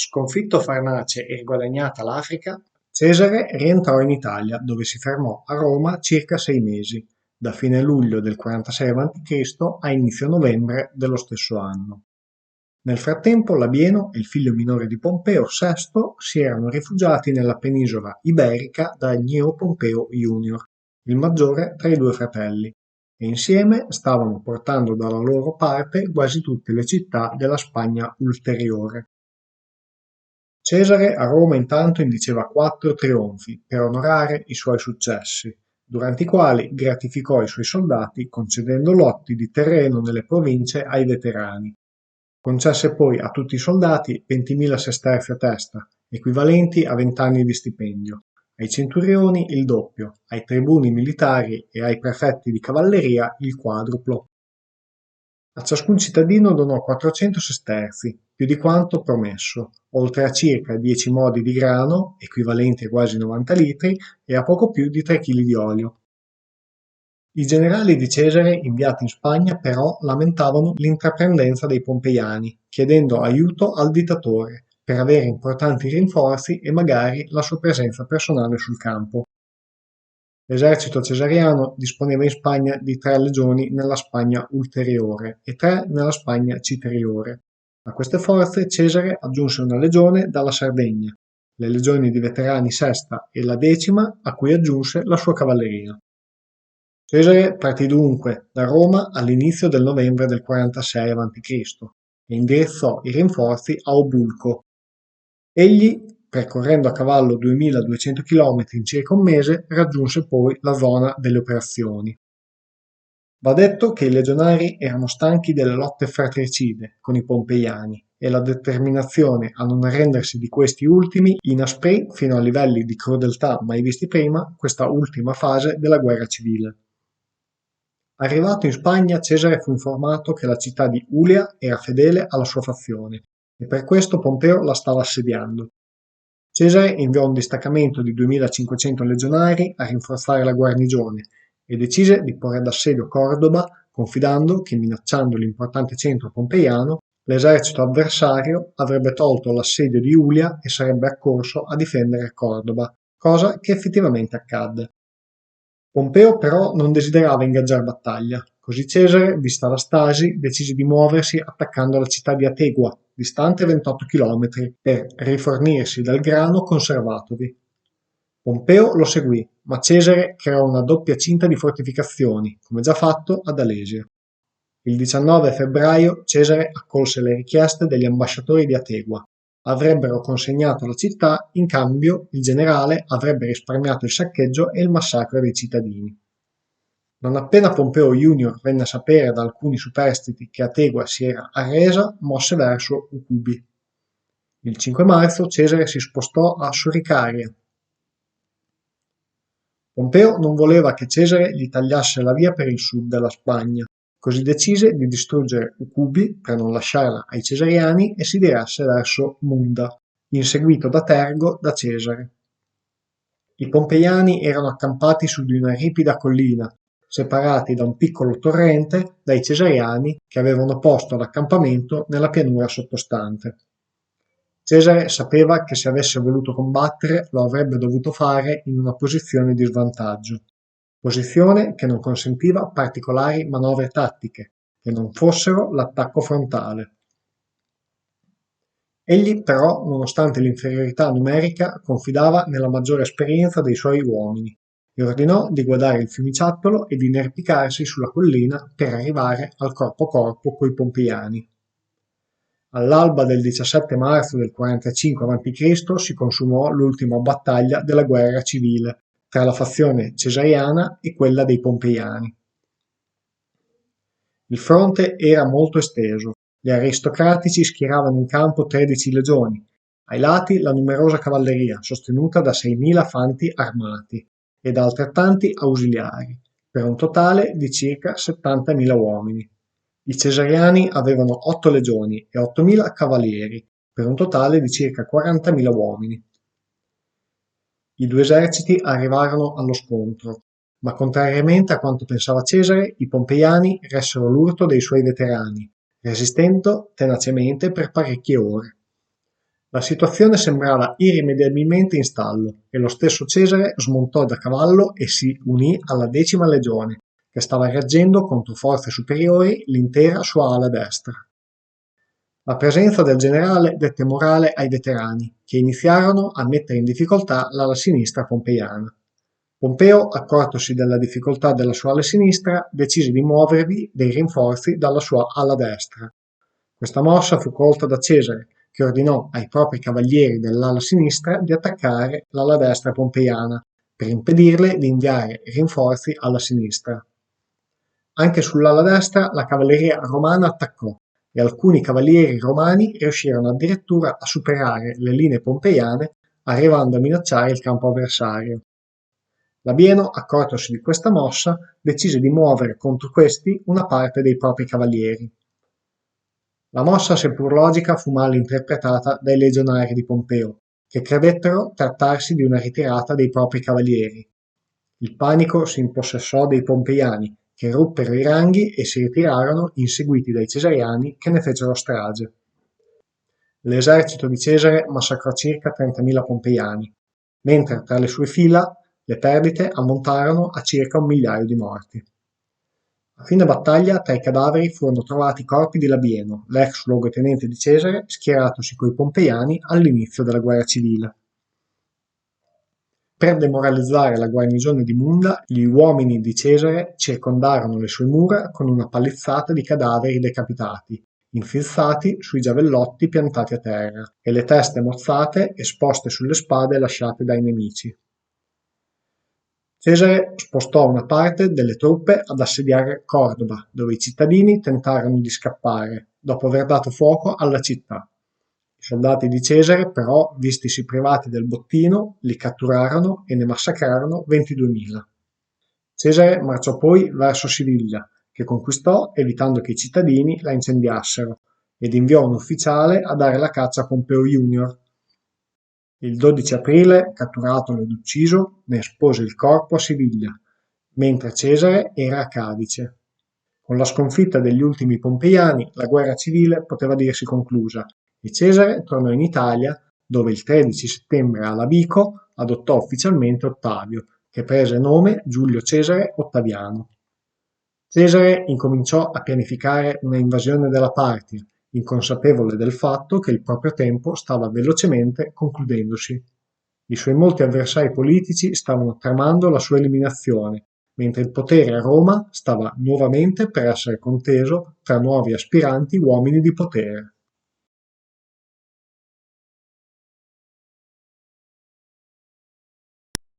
Sconfitto Farnace e riguadagnata l'Africa, Cesare rientrò in Italia, dove si fermò a Roma circa 6 mesi, da fine luglio del 46 a.C. a inizio novembre dello stesso anno. Nel frattempo Labieno e il figlio minore di Pompeo, Sesto, si erano rifugiati nella penisola iberica da Gneo Pompeo Junior, il maggiore tra i due fratelli, e insieme stavano portando dalla loro parte quasi tutte le città della Spagna ulteriore. Cesare a Roma intanto indiceva 4 trionfi per onorare i suoi successi, durante i quali gratificò i suoi soldati concedendo lotti di terreno nelle province ai veterani. Concesse poi a tutti i soldati 20.000 sesterzi a testa, equivalenti a 20 anni di stipendio, ai centurioni il doppio, ai tribuni militari e ai prefetti di cavalleria il quadruplo. A ciascun cittadino donò 400 sesterzi, più di quanto promesso, oltre a circa 10 modi di grano, equivalenti a quasi 90 litri, e a poco più di 3 kg di olio. I generali di Cesare inviati in Spagna però lamentavano l'intraprendenza dei pompeiani, chiedendo aiuto al dittatore per avere importanti rinforzi e magari la sua presenza personale sul campo. L'esercito cesariano disponeva in Spagna di 3 legioni nella Spagna ulteriore e 3 nella Spagna citeriore. A queste forze Cesare aggiunse una legione dalla Sardegna, le legioni di veterani sesta e la decima, a cui aggiunse la sua cavalleria. Cesare partì dunque da Roma all'inizio del novembre del 46 a.C. e indirizzò i rinforzi a Obulco. Egli, percorrendo a cavallo 2200 km in circa un mese, raggiunse poi la zona delle operazioni. Va detto che i legionari erano stanchi delle lotte fratricide con i pompeiani e la determinazione a non arrendersi di questi ultimi inasprì fino a livelli di crudeltà mai visti prima questa ultima fase della guerra civile. Arrivato in Spagna, Cesare fu informato che la città di Ulia era fedele alla sua fazione e per questo Pompeo la stava assediando. Cesare inviò un distaccamento di 2500 legionari a rinforzare la guarnigione e decise di porre d'assedio Cordoba, confidando che, minacciando l'importante centro pompeiano, l'esercito avversario avrebbe tolto l'assedio di Ulia e sarebbe accorso a difendere Cordoba, cosa che effettivamente accadde. Pompeo però non desiderava ingaggiare battaglia, così Cesare, vista la stasi, decise di muoversi attaccando la città di Ategua, distante 28 km, per rifornirsi del grano conservatovi. Pompeo lo seguì, ma Cesare creò una doppia cinta di fortificazioni, come già fatto ad Alesia. Il 19 febbraio Cesare accolse le richieste degli ambasciatori di Ategua. Avrebbero consegnato la città, in cambio il generale avrebbe risparmiato il saccheggio e il massacro dei cittadini. Non appena Pompeo Junior venne a sapere da alcuni superstiti che Ategua si era arresa, mosse verso Ucubi. Il 5 marzo Cesare si spostò a Suricaria. Pompeo non voleva che Cesare gli tagliasse la via per il sud della Spagna, così decise di distruggere Ucubi per non lasciarla ai cesariani e si diresse verso Munda, inseguito da Tergo da Cesare. I pompeiani erano accampati su di una ripida collina, separati da un piccolo torrente dai cesariani che avevano posto l'accampamento nella pianura sottostante. Cesare sapeva che se avesse voluto combattere lo avrebbe dovuto fare in una posizione di svantaggio, posizione che non consentiva particolari manovre tattiche, che non fossero l'attacco frontale. Egli però, nonostante l'inferiorità numerica, confidava nella maggiore esperienza dei suoi uomini e ordinò di guardare il fiumiciattolo e di inerpicarsi sulla collina per arrivare al corpo a corpo coi pompeiani. All'alba del 17 marzo del 45 a.C. si consumò l'ultima battaglia della guerra civile tra la fazione cesariana e quella dei pompeiani. Il fronte era molto esteso, gli aristocratici schieravano in campo 13 legioni, ai lati la numerosa cavalleria sostenuta da 6.000 fanti armati e da altrettanti ausiliari, per un totale di circa 70.000 uomini. I cesariani avevano 8 legioni e 8.000 cavalieri, per un totale di circa 40.000 uomini. I due eserciti arrivarono allo scontro, ma contrariamente a quanto pensava Cesare, i pompeiani ressero l'urto dei suoi veterani, resistendo tenacemente per parecchie ore. La situazione sembrava irrimediabilmente in stallo e lo stesso Cesare smontò da cavallo e si unì alla 10ª legione, che stava reggendo contro forze superiori l'intera sua ala destra. La presenza del generale dette morale ai veterani, che iniziarono a mettere in difficoltà l'ala sinistra pompeiana. Pompeo, accortosi della difficoltà della sua ala sinistra, decise di muovervi dei rinforzi dalla sua ala destra. Questa mossa fu colta da Cesare, che ordinò ai propri cavalieri dell'ala sinistra di attaccare l'ala destra pompeiana, per impedirle di inviare rinforzi alla sinistra. Anche sull'ala destra la cavalleria romana attaccò, e alcuni cavalieri romani riuscirono addirittura a superare le linee pompeiane, arrivando a minacciare il campo avversario. Labieno, accortosi di questa mossa, decise di muovere contro questi una parte dei propri cavalieri. La mossa, seppur logica, fu mal interpretata dai legionari di Pompeo, che credettero trattarsi di una ritirata dei propri cavalieri. Il panico si impossessò dei pompeiani, che ruppero i ranghi e si ritirarono inseguiti dai cesariani, che ne fecero strage. L'esercito di Cesare massacrò circa 30.000 pompeiani, mentre tra le sue fila le perdite ammontarono a circa 1 migliaio di morti. A fine battaglia tra i cadaveri furono trovati i corpi di Labieno, l'ex luogotenente di Cesare, schieratosi coi pompeiani all'inizio della guerra civile. Per demoralizzare la guarnigione di Munda, gli uomini di Cesare circondarono le sue mura con una palizzata di cadaveri decapitati, infilzati sui giavellotti piantati a terra, e le teste mozzate esposte sulle spade lasciate dai nemici. Cesare spostò una parte delle truppe ad assediare Cordoba, dove i cittadini tentarono di scappare, dopo aver dato fuoco alla città. I soldati di Cesare, però, vistisi privati del bottino, li catturarono e ne massacrarono 22.000. Cesare marciò poi verso Siviglia, che conquistò evitando che i cittadini la incendiassero, ed inviò un ufficiale a dare la caccia a Pompeo Junior. Il 12 aprile, catturatolo ed ucciso, ne espose il corpo a Siviglia, mentre Cesare era a Cadice. Con la sconfitta degli ultimi pompeiani, la guerra civile poteva dirsi conclusa e Cesare tornò in Italia, dove il 13 settembre a Labico adottò ufficialmente Ottavio, che prese nome Giulio Cesare Ottaviano. Cesare incominciò a pianificare una invasione della Partia, inconsapevole del fatto che il proprio tempo stava velocemente concludendosi. I suoi molti avversari politici stavano tramando la sua eliminazione, mentre il potere a Roma stava nuovamente per essere conteso tra nuovi aspiranti uomini di potere.